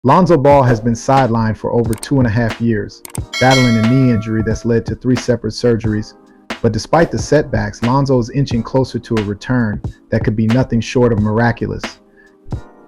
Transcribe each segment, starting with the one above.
Lonzo Ball has been sidelined for over 2.5 years, battling a knee injury that's led to 3 separate surgeries. But despite the setbacks, Lonzo is inching closer to a return that could be nothing short of miraculous.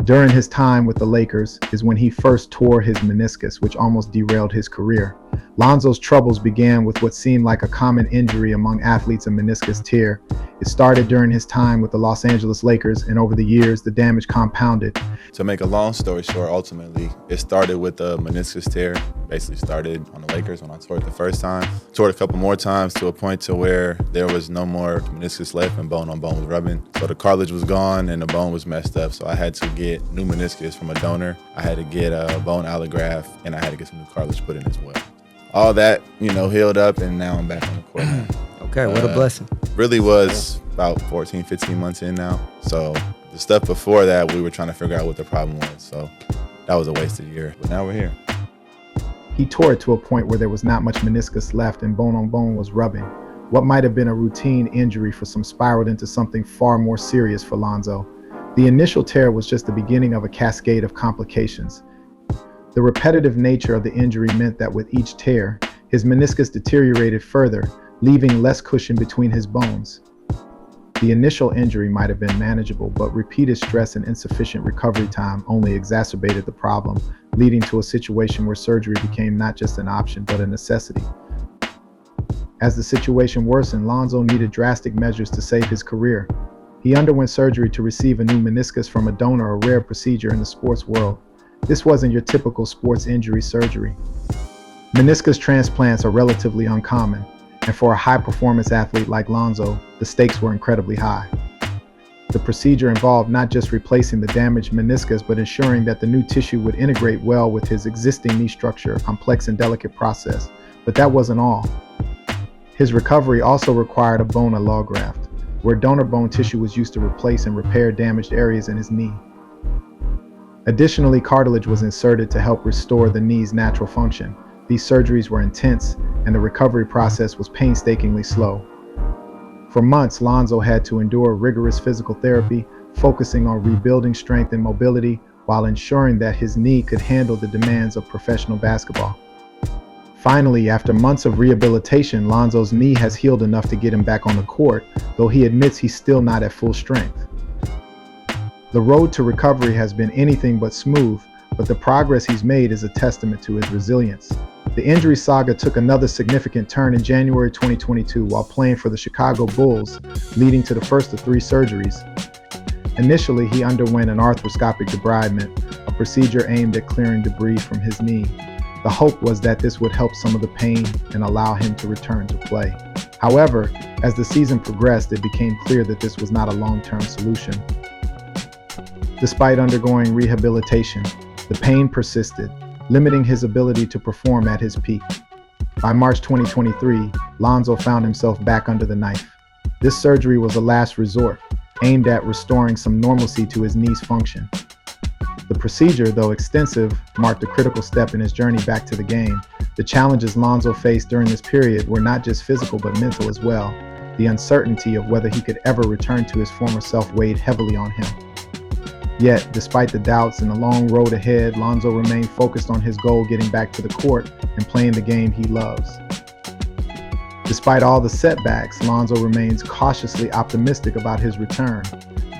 During his time with the Lakers is when he first tore his meniscus, which almost derailed his career. Lonzo's troubles began with what seemed like a common injury among athletes, a meniscus tear. It started during his time with the Los Angeles Lakers, and over the years, the damage compounded. To make a long story short, ultimately, it started with a meniscus tear. Basically started on the Lakers when I tore it the first time. Tore it a couple more times to a point to where there was no more meniscus left and bone on bone was rubbing. So the cartilage was gone and the bone was messed up. So I had to get new meniscus from a donor. I had to get a bone allograft, and I had to get some new cartilage put in as well. All that, healed up, and now I'm back on the court now. Okay, what a blessing. Really was about 14, 15 months in now. So the stuff before that, we were trying to figure out what the problem was. So that was a wasted year, but now we're here. He tore it to a point where there was not much meniscus left and bone on bone was rubbing. What might have been a routine injury for some spiraled into something far more serious for Lonzo. The initial tear was just the beginning of a cascade of complications. The repetitive nature of the injury meant that with each tear, his meniscus deteriorated further, leaving less cushion between his bones. The initial injury might have been manageable, but repeated stress and insufficient recovery time only exacerbated the problem, leading to a situation where surgery became not just an option, but a necessity. As the situation worsened, Lonzo needed drastic measures to save his career. He underwent surgery to receive a new meniscus from a donor, a rare procedure in the sports world. This wasn't your typical sports injury surgery. Meniscus transplants are relatively uncommon, and for a high-performance athlete like Lonzo, the stakes were incredibly high. The procedure involved not just replacing the damaged meniscus, but ensuring that the new tissue would integrate well with his existing knee structure, a complex and delicate process. But that wasn't all. His recovery also required a bone allograft, where donor bone tissue was used to replace and repair damaged areas in his knee. Additionally, cartilage was inserted to help restore the knee's natural function. These surgeries were intense, and the recovery process was painstakingly slow. For months, Lonzo had to endure rigorous physical therapy, focusing on rebuilding strength and mobility while ensuring that his knee could handle the demands of professional basketball. Finally, after months of rehabilitation, Lonzo's knee has healed enough to get him back on the court, though he admits he's still not at full strength. The road to recovery has been anything but smooth, but the progress he's made is a testament to his resilience. The injury saga took another significant turn in January 2022 while playing for the Chicago Bulls, leading to the first of 3 surgeries. Initially, he underwent an arthroscopic debridement, a procedure aimed at clearing debris from his knee. The hope was that this would help some of the pain and allow him to return to play. However, as the season progressed, it became clear that this was not a long-term solution. Despite undergoing rehabilitation, the pain persisted, limiting his ability to perform at his peak. By March 2023, Lonzo found himself back under the knife. This surgery was a last resort, aimed at restoring some normalcy to his knee's function. The procedure, though extensive, marked a critical step in his journey back to the game. The challenges Lonzo faced during this period were not just physical but mental as well. The uncertainty of whether he could ever return to his former self weighed heavily on him. Yet, despite the doubts and the long road ahead, Lonzo remained focused on his goal, getting back to the court and playing the game he loves. Despite all the setbacks, Lonzo remains cautiously optimistic about his return.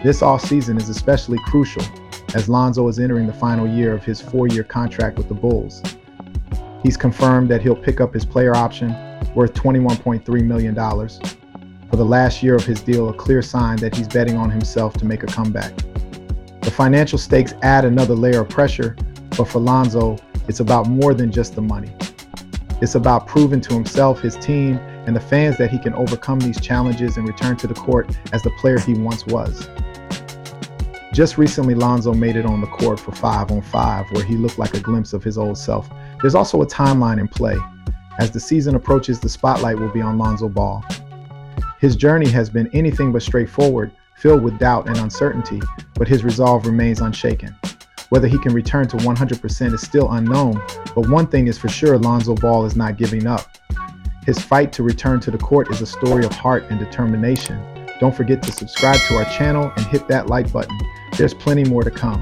This offseason is especially crucial, as Lonzo is entering the final year of his 4-year contract with the Bulls. He's confirmed that he'll pick up his player option, worth $21.3 million. For the last year of his deal, a clear sign that he's betting on himself to make a comeback. The financial stakes add another layer of pressure, but for Lonzo, it's about more than just the money. It's about proving to himself, his team, and the fans that he can overcome these challenges and return to the court as the player he once was. Just recently, Lonzo made it on the court for 5-on-5, where he looked like a glimpse of his old self. There's also a timeline in play. As the season approaches, the spotlight will be on Lonzo Ball. His journey has been anything but straightforward, filled with doubt and uncertainty, but his resolve remains unshaken. Whether he can return to 100% is still unknown, but one thing is for sure, Lonzo Ball is not giving up. His fight to return to the court is a story of heart and determination. Don't forget to subscribe to our channel and hit that like button. There's plenty more to come.